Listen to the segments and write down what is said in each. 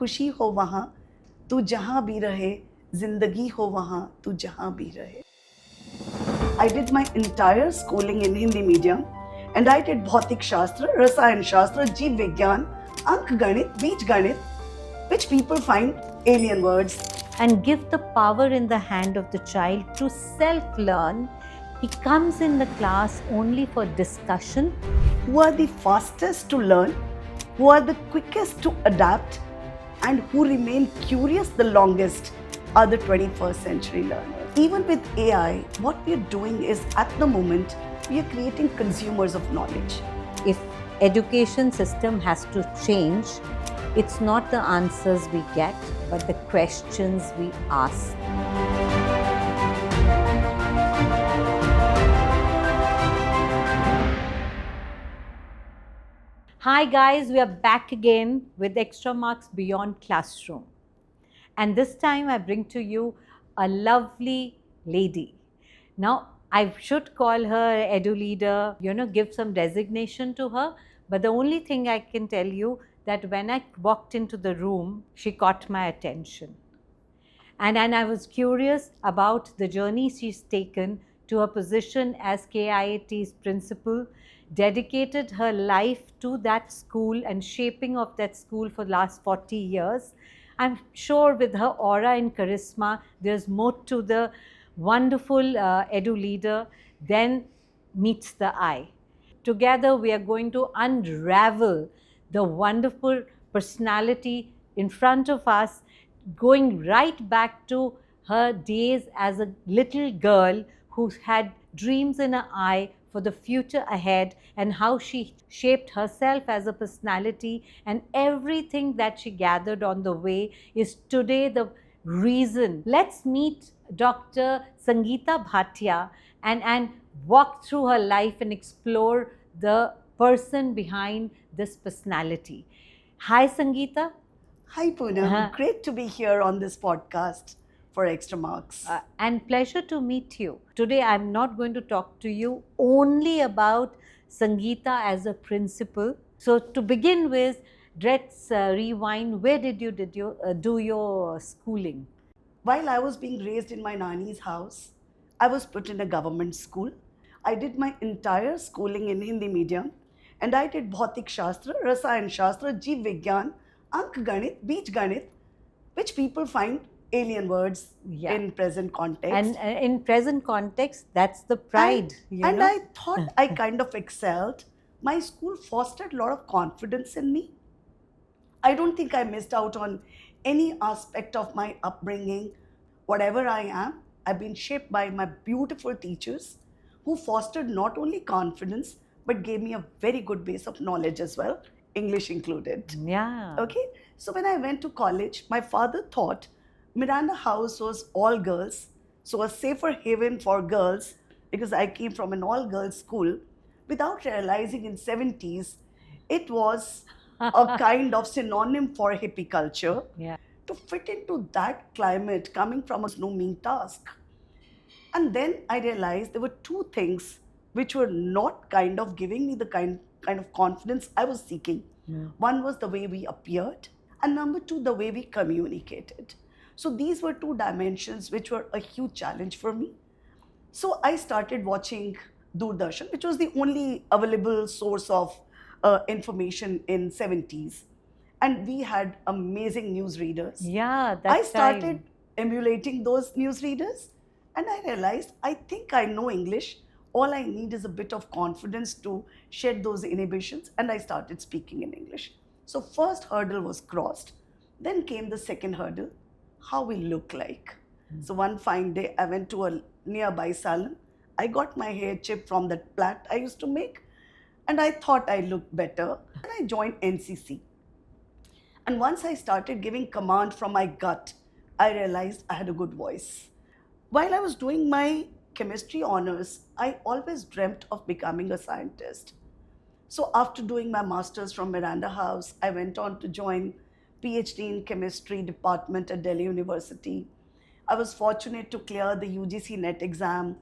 खुशी हो वहाँ तू जहाँ भी रहे, जिंदगी हो वहाँ तू जहाँ भी रहे. I did my entire schooling in Hindi medium and I did Bhautik Shastra, Rasayan Shastra, Jeev Vigyan, Ank Ganit, Beej Ganit, which people find alien words. And give the power in the hand of the child to self-learn. He comes in the class only for discussion. Who are the fastest to learn, who are the quickest to adapt, and who remain curious the longest are the 21st century learners. Even with AI, what we are doing is at the moment, we are creating consumers of knowledge. If education system has to change, it's not the answers we get, but the questions we ask. Hi guys, we are back again with Extramarks Beyond Classroom. And this time I bring to you a lovely lady. Now, I should call her edu leader, give some designation to her. But the only thing I can tell you that when I walked into the room, she caught my attention. And I was curious about the journey she's taken to her position as KIIT's principal, dedicated her life to that school and shaping of that school for the last 40 years. I'm sure with her aura and charisma, there's more to the wonderful edu leader than meets the eye. Together, we are going to unravel the wonderful personality in front of us, going right back to her days as a little girl who had dreams in her eye for the future ahead and how she shaped herself as a personality, and everything that she gathered on the way is today the reason. Let's meet Dr. Sangeeta Bhatia and walk through her life and explore the person behind this personality. Hi, Sangeeta. Hi, Poonam. Great to be here on this podcast for Extramarks. And pleasure to meet you. Today, I'm not going to talk to you only about Sangeeta as a principal. So, to begin with, let's rewind. Where did you do your schooling? While I was being raised in my nanny's house, I was put in a government school. I did my entire schooling in Hindi medium and I did Bhautik Shastra, Rasayan Shastra, Jeev Vigyan, Ank Ganit, Beej Ganit, which people find alien words in present context. And in present context, that's the pride. And I thought I kind of excelled. My school fostered a lot of confidence in me. I don't think I missed out on any aspect of my upbringing. Whatever I am, I've been shaped by my beautiful teachers who fostered not only confidence, but gave me a very good base of knowledge as well, English included. Yeah. Okay. So when I went to college, my father thought Miranda House was all girls, so a safer haven for girls, because I came from an all-girls school, without realizing in 70s, it was a kind of synonym for hippie culture. Yeah. To fit into that climate coming from us no mean task. And then I realized there were two things which were not kind of giving me the kind of confidence I was seeking. Yeah. One was the way we appeared, and number two, the way we communicated. So these were two dimensions which were a huge challenge for me. So I started watching Doordarshan, which was the only available source of information in 70s. And we had amazing newsreaders. Yeah, I started emulating those newsreaders and I realized I think I know English. All I need is a bit of confidence to shed those inhibitions, and I started speaking in English. So first hurdle was crossed. Then came the second hurdle, how we look like. So one fine day I went to a nearby salon. I got my hair chipped from that plait I used to make and I thought I looked better. And I joined NCC. And once I started giving command from my gut, I realized I had a good voice. While I was doing my chemistry honors, I always dreamt of becoming a scientist. So after doing my master's from Miranda House, I went on to join PhD in chemistry department at Delhi University. I was fortunate to clear the UGC NET exam.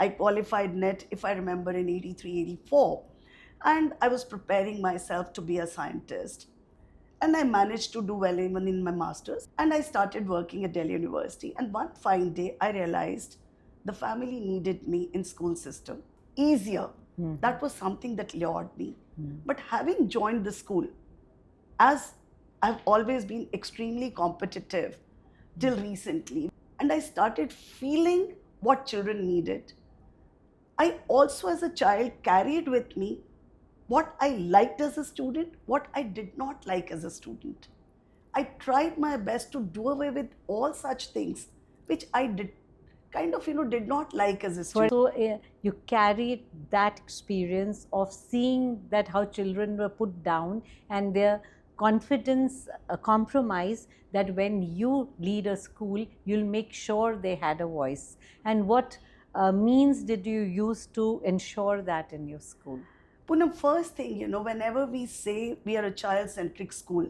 I qualified NET, if I remember, in 83, 84. And I was preparing myself to be a scientist. And I managed to do well even in my master's. And I started working at Delhi University. And one fine day, I realized the family needed me in school system. Easier. That was something that lured me. But having joined the school, as I've always been extremely competitive till recently, and I started feeling what children needed. I also, as a child, carried with me what I liked as a student, what I did not like as a student. I tried my best to do away with all such things which I did not like as a student. So you carried that experience of seeing that how children were put down and their confidence compromised, that when you lead a school, you'll make sure they had a voice. And what means did you use to ensure that in your school? Poonam, first thing, whenever we say we are a child-centric school,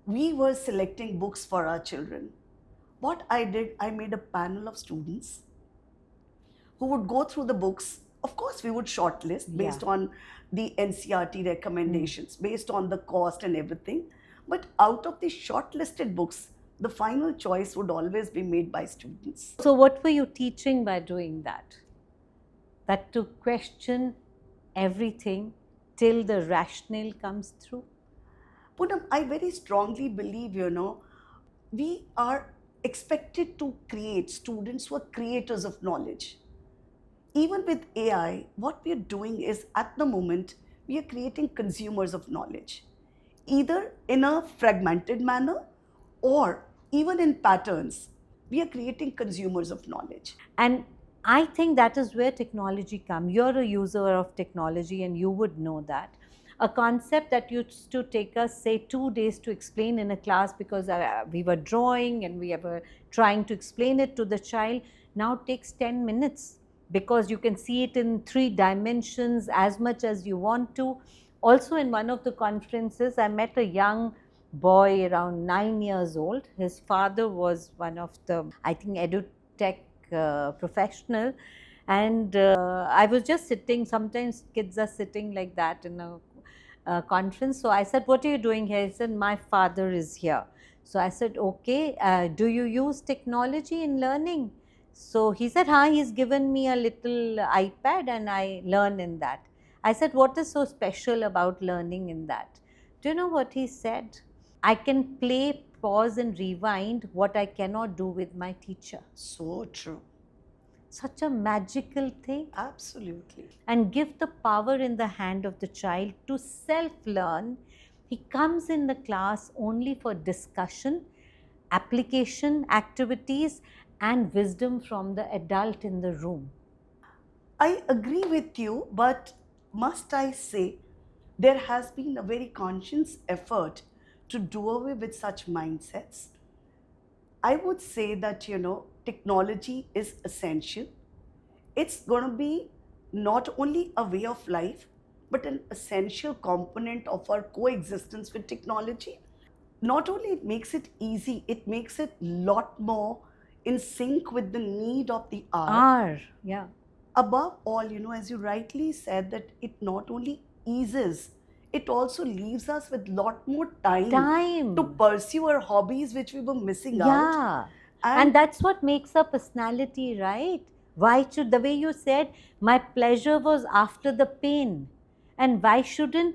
we were selecting books for our children. What I did, I made a panel of students who would go through the books. Of course, we would shortlist based on the NCRT recommendations, based on the cost and everything. But out of the shortlisted books, the final choice would always be made by students. So what were you teaching by doing that? That to question everything till the rationale comes through? Poonam, I very strongly believe, we are expected to create students who are creators of knowledge. Even with AI, what we are doing is, at the moment, we are creating consumers of knowledge, either in a fragmented manner or even in patterns. We are creating consumers of knowledge. And I think that is where technology comes. You're a user of technology and you would know that. A concept that used to take us, say, 2 days to explain in a class because we were drawing and we were trying to explain it to the child, now takes 10 minutes because you can see it in 3 dimensions as much as you want to. Also, in one of the conferences, I met a young boy around 9 years old. His father was one of the, I think, edutech professional, and I was just sitting. Sometimes kids are sitting like that in a conference. So I said, "What are you doing here?" He said, "My father is here." So I said, "Okay, do you use technology in learning?" So he said, he's given me a little iPad and I learn in that. I said, "What is so special about learning in that?" Do you know what he said? "I can play, pause and rewind what I cannot do with my teacher." So true. Such a magical thing. Absolutely. And give the power in the hand of the child to self-learn. He comes in the class only for discussion, application, activities, and wisdom from the adult in the room. I agree with you, but must I say, there has been a very conscious effort to do away with such mindsets. I would say that, technology is essential. It's going to be not only a way of life, but an essential component of our coexistence with technology. Not only it makes it easy, it makes it a lot more in sync with the need of the hour. Yeah. Above all, as you rightly said, that it not only eases, it also leaves us with a lot more time to pursue our hobbies which we were missing out. Yeah. And that's what makes a personality, right? Why should, the way you said, my pleasure was after the pain. And why shouldn't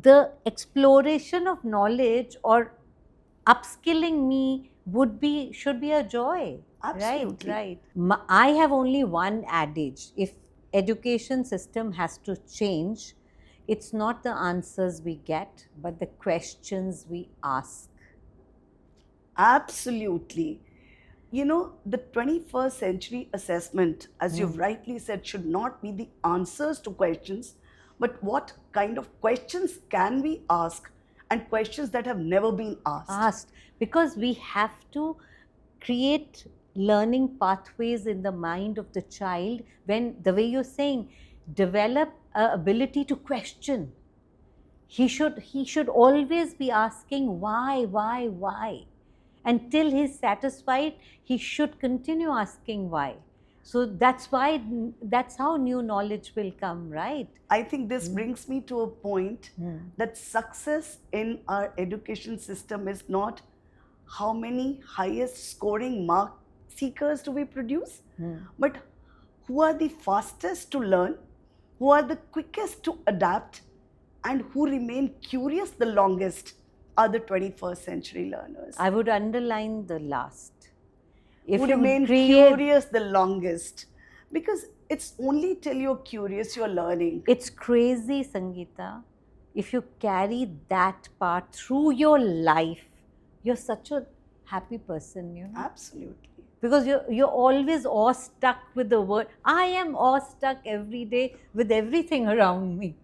the exploration of knowledge or upskilling me should be a joy? Absolutely. Right. I have only one adage. If education system has to change, it's not the answers we get, but the questions we ask. Absolutely. The 21st century assessment, as you've rightly said, should not be the answers to questions, but what kind of questions can we ask, and questions that have never been asked. Because we have to create learning pathways in the mind of the child when, the way you're saying, develop an ability to question. He should always be asking why. Until he's satisfied, he should continue asking why. So that's how new knowledge will come, right? I think this brings me to a point that success in our education system is not how many highest scoring mark seekers do we produce, but who are the fastest to learn, who are the quickest to adapt, and who remain curious the longest are the 21st century learners. I would underline the last. If Who you remain curious the longest. Because it's only till you're curious you're learning. It's crazy, Sangeeta. If you carry that part through your life, you're such a happy person, you know. Absolutely. Because you're always awestruck with the word. I am awestruck every day with everything around me.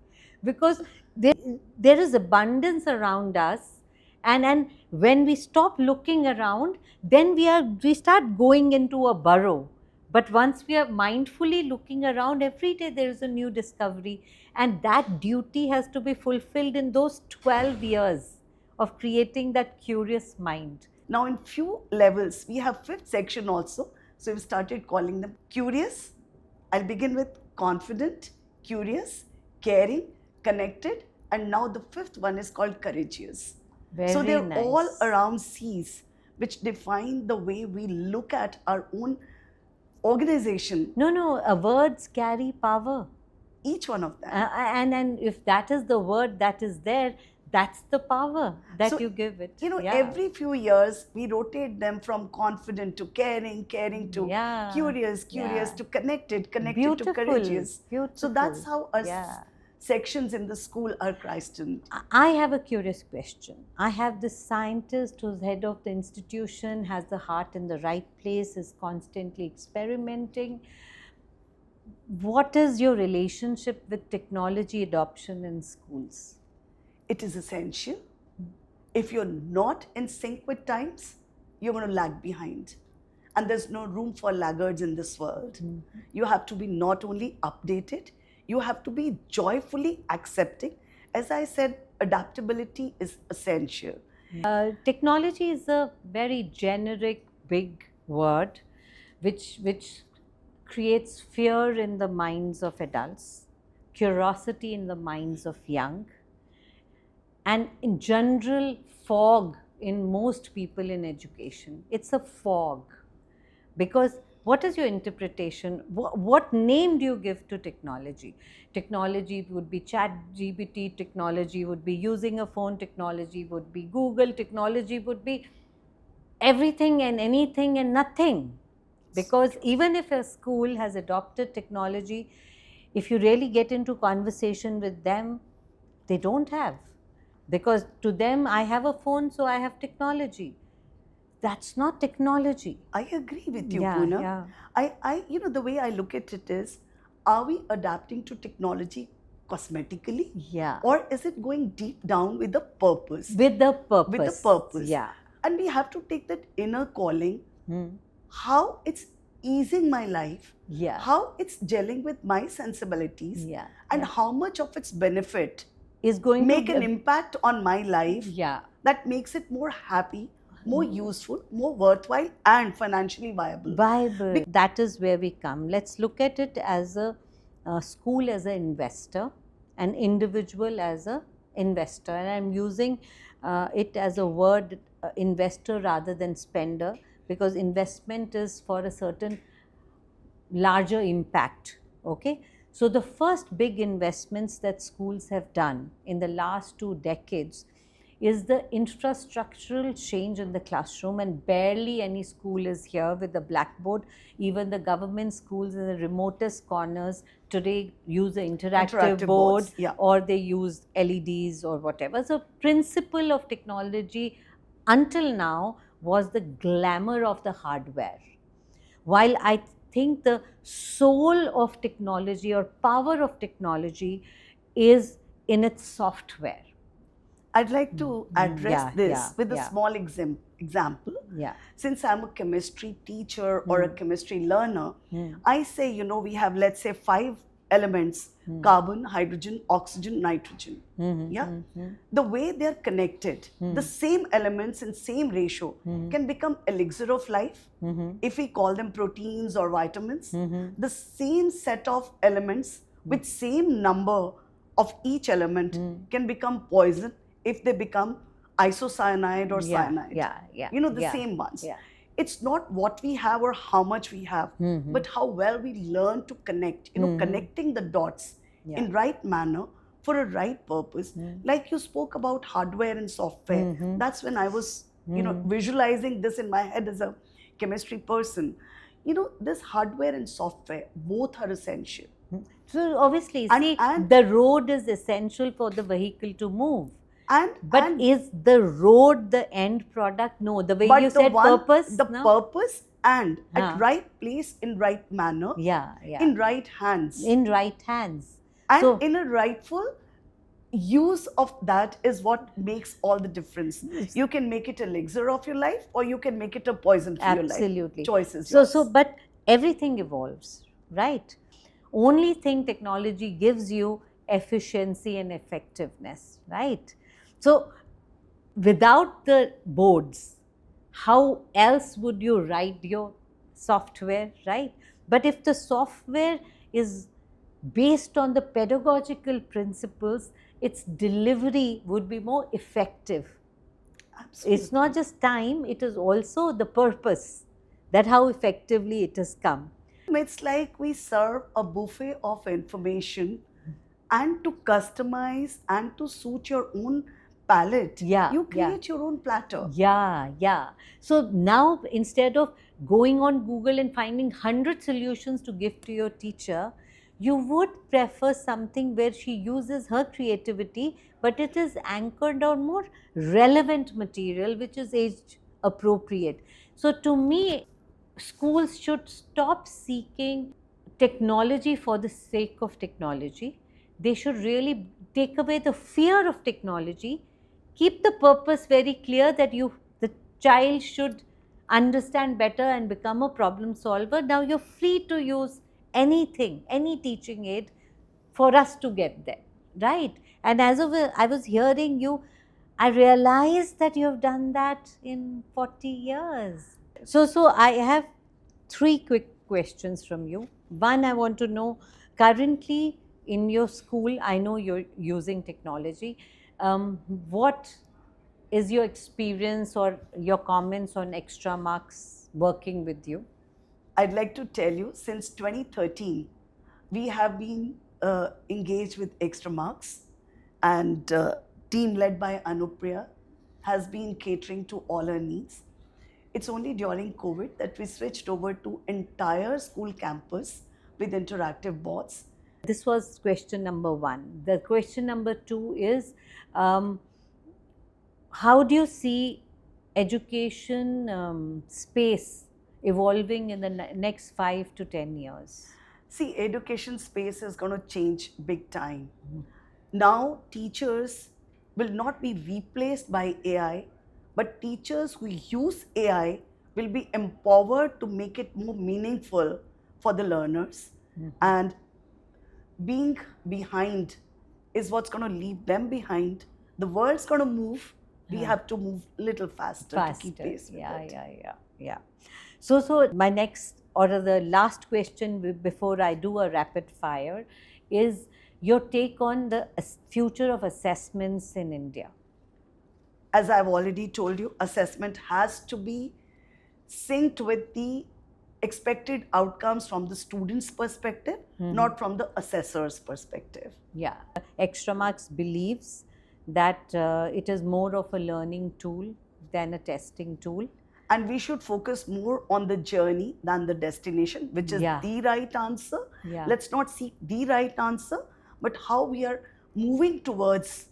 Because there is abundance around us. And when we stop looking around, then we start going into a burrow. But once we are mindfully looking around, every day there is a new discovery. And that duty has to be fulfilled in those 12 years of creating that curious mind. Now in few levels, we have fifth section also. So we've started calling them curious. I'll begin with confident, curious, caring, connected, and now the fifth one is called courageous. So they're Very all nice. around C's, which define the way we look at our own organization. No, words carry power. Each one of them. And if that is the word that is there, that's the power that So, you give it. You know, Yeah. every few years we rotate them from confident to caring, caring to Yeah. curious, curious Yeah. to connected, connected Beautiful. to courageous. Beautiful. So that's how our Yeah. sections in the school are christened. I have a curious question. I have this scientist who's head of the institution, has the heart in the right place, is constantly experimenting. What is your relationship with technology adoption in schools? It is essential. If you're not in sync with times, you're going to lag behind. And there's no room for laggards in this world. You have to be not only updated, you have to be joyfully accepting. As I said, adaptability is essential. Technology is a very generic, big word which creates fear in the minds of adults, curiosity in the minds of young, and in general, fog in most people in education. It's a fog. Because what is your interpretation? What name do you give to technology? Technology would be ChatGPT, technology would be using a phone, technology would be Google, technology would be everything and anything and nothing. Because even if a school has adopted technology, if you really get into conversation with them, they don't have. Because to them, I have a phone, so I have technology. That's not technology. I agree with you, Yeah, Poonam. yeah. You know, the way I look at it is, are we adapting to technology cosmetically? Yeah. Or is it going deep down with the purpose? With the purpose. With the purpose. Yeah. And we have to take that inner calling, how it's easing my life, Yeah. how it's gelling with my sensibilities, Yeah. and how much of its benefit Is going make to an impact on my life Yeah. that makes it more happy, more useful, more worthwhile, and financially viable. Bible. That is where we come. Let's look at it as a school as an investor, an individual as an investor. And I'm using it as a word, investor rather than spender, because investment is for a certain larger impact. Okay. So the first big investments that schools have done in the last 2 decades is the infrastructural change in the classroom, and barely any school is here with the blackboard. Even the government schools in the remotest corners today use an interactive board, boards, yeah. or they use LEDs or whatever. So principle of technology until now was the glamour of the hardware. While I think the soul of technology or power of technology is in its software. I'd like to address this with a small example. Yeah. Since I'm a chemistry teacher or a chemistry learner, I say, you know, we have, let's say, 5 elements, carbon, hydrogen, oxygen, nitrogen. Mhm, Yeah, mhm. the way they're connected, the same elements in same ratio can become elixir of life. If we call them proteins or vitamins, the same set of elements with same number of each element can become poison if they become isocyanide or Yeah, cyanide. yeah, yeah, You know, the yeah, same ones. yeah. It's not what we have or how much we have, but how well we learn to connect, connecting the dots Yeah. in right manner for a right purpose. Like you spoke about hardware and software. That's when I was, visualizing this in my head as a chemistry person. This hardware and software, both are essential. So obviously, And- see, and- the road is essential for the vehicle to move. And But is the road the end product? No, the way but you the said one, purpose. the No? purpose and Huh. at right place in right manner, Yeah, yeah. in right hands, In right hands. and So, in a rightful use of that is what makes all the difference. You can make it elixir of your life, or you can make it a poison for your life. absolutely. Choices. So, but everything evolves, right? Only thing technology gives you efficiency and effectiveness, right? So, without the boards, how else would you write your software, right? But if the software is based on the pedagogical principles, its delivery would be more effective. Absolutely. It's not just time, it is also the purpose, that how effectively it has come. It's like we serve a buffet of information, and to customize and to suit your own palate, Yeah, you yeah. create your own platter. Yeah, yeah. So now instead of going on Google and finding 100 solutions to give to your teacher, you would prefer something where she uses her creativity, but it is anchored on more relevant material which is age appropriate. So to me, schools should stop seeking technology for the sake of technology. They should really take away the fear of technology, keep the purpose very clear that the child should understand better and become a problem solver. Now you're free to use anything, any teaching aid for us to get there, right? And as of I was hearing you, I realized that you have done that in 40 years. So I have 3 quick questions from you. One, I want to know, currently in your school, I know you're using technology. What is your experience or your comments on Extramarks working with you? I'd like to tell you, since 2013, we have been engaged with Extramarks, and team led by Anupriya has been catering to all our needs. It's only during COVID that we switched over to entire school campus with interactive boards. This was question number 1. The question number 2 is, how do you see education space evolving in the next 5 to 10 years? See, education space is going to change big time. Now, teachers will not be replaced by AI, but teachers who use AI will be empowered to make it more meaningful for the learners. And being behind is what's going to leave them behind. The world's going to move. We have to move a little faster to keep pace with it. Yeah. So my next or the last question before I do a rapid fire is your take on the future of assessments in India. As I've already told you, assessment has to be synced with the expected outcomes from the student's perspective, not from the assessor's perspective. Yeah. Extramarks believes that it is more of a learning tool than a testing tool. And we should focus more on the journey than the destination, which is the right answer. Yeah. Let's not seek the right answer, but how we are moving towards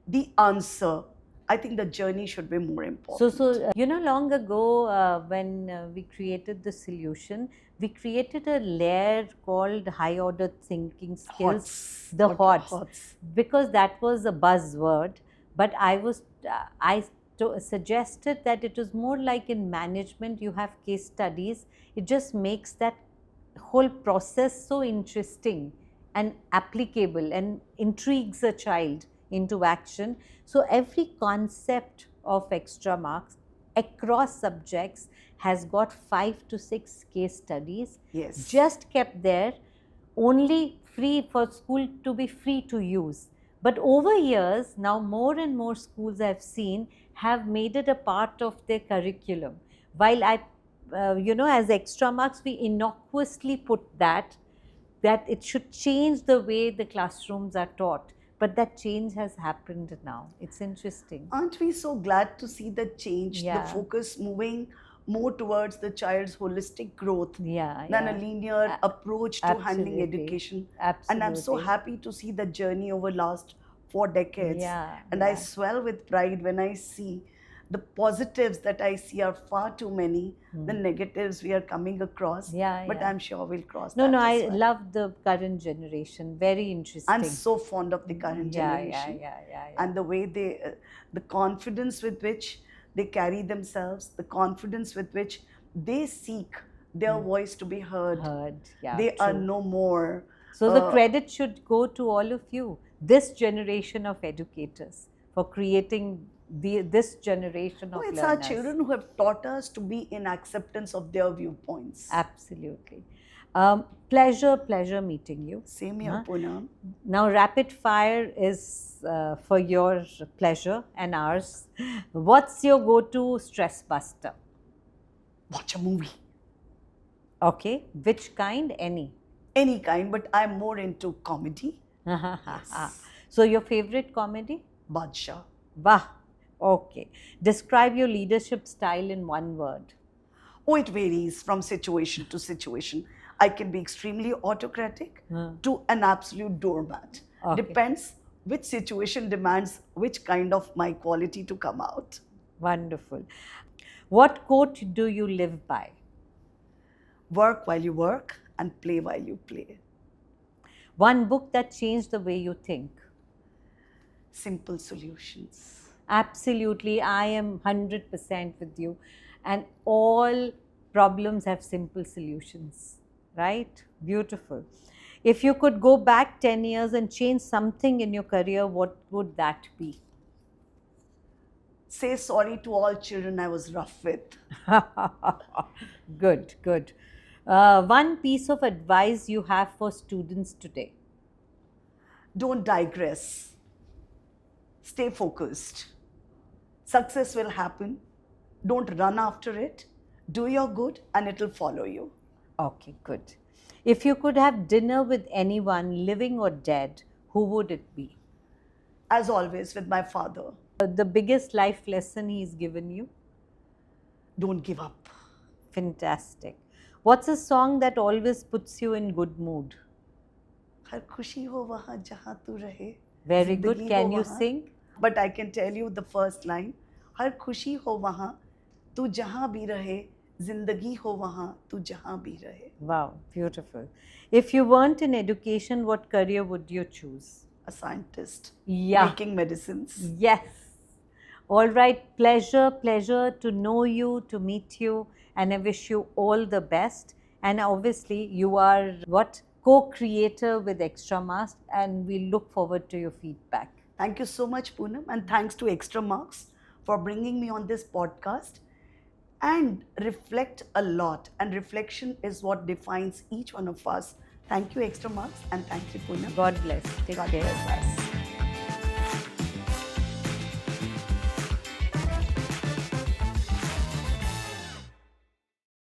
the answer. I think the journey should be more important. So long ago when we created the solution, we created a layer called high order thinking skills, the HOTS, because that was a buzzword. But I suggested that it was more like in management, you have case studies. It just makes that whole process so interesting and applicable and intrigues a child into action. So every concept of extra marks across subjects has got 5 to 6 case studies Yes. just kept there, only free for school to be free to use. But over years, now more and more schools I've seen have made it a part of their curriculum. While as extra marks, we innocuously put that it should change the way the classrooms are taught. But that change has happened now. It's interesting. Aren't we so glad to see the change, Yeah. the focus moving more towards the child's holistic growth than Yeah. a linear approach to handling Absolutely. education? Absolutely. And I'm so happy to see the journey over last 4 decades. Yeah, And I yeah. swell with pride when I see the positives that I see are far too many. The negatives we are coming across. Yeah, But yeah. I'm sure we'll cross No, that no, as I well. love the current generation. Very interesting. I'm so fond of the current generation. Yeah. And the way they, the confidence with which they carry themselves, the confidence with which they seek their voice to be heard. Yeah, They are true. no more. So the credit should go to all of you, this generation of educators, for creating this generation of It's learners. our children who have taught us to be in acceptance of their viewpoints. Absolutely. Pleasure meeting you. Same here, Poonam. Now, rapid fire is for your pleasure and ours. What's your go-to stress buster? Watch a movie. Okay, which kind? Any? Any kind, but I'm more into comedy. So, your favorite comedy? Badshah. Wah. Okay. Describe your leadership style in one word. Oh, it varies from situation to situation. I can be extremely autocratic to an absolute doormat. Okay. Depends which situation demands which kind of my quality to come out. Wonderful. What quote do you live by? Work while you work and play while you play. One book that changed the way you think. Simple solutions. Absolutely, I am 100% with you. And all problems have simple solutions, right? Beautiful. If you could go back 10 years and change something in your career, what would that be? Say sorry to all children I was rough with. Good, good. One piece of advice you have for students today. Don't digress. Stay focused. Success will happen. Don't run after it. Do your good and it'll follow you. Okay, good. If you could have dinner with anyone, living or dead, who would it be? As always, with my father. The biggest life lesson he's given you? Don't give up. Fantastic. What's a song that always puts you in good mood? हर खुशी हो वहाँ जहाँ तू रहे. Very good. जिंदगी Can हो you वहाँ. sing? But I can tell you the first line. हर खुशी हो वहाँ तू जहाँ भी रहे. जिंदगी हो वहाँ तू जहाँ भी रहे. Wow, beautiful. If you weren't in education, what career would you choose? A scientist. Yeah. Making medicines. Yes. All right. Pleasure to know you, to meet you, and I wish you all the best. And obviously, you are co-creator with Extramarks, and we look forward to your feedback. Thank you so much, Poonam, and thanks to Extramarks for bringing me on this podcast. And reflect a lot, and reflection is what defines each one of us. Thank you, Extramarks, and thank you, Poonam. God bless. Take God care. bless us.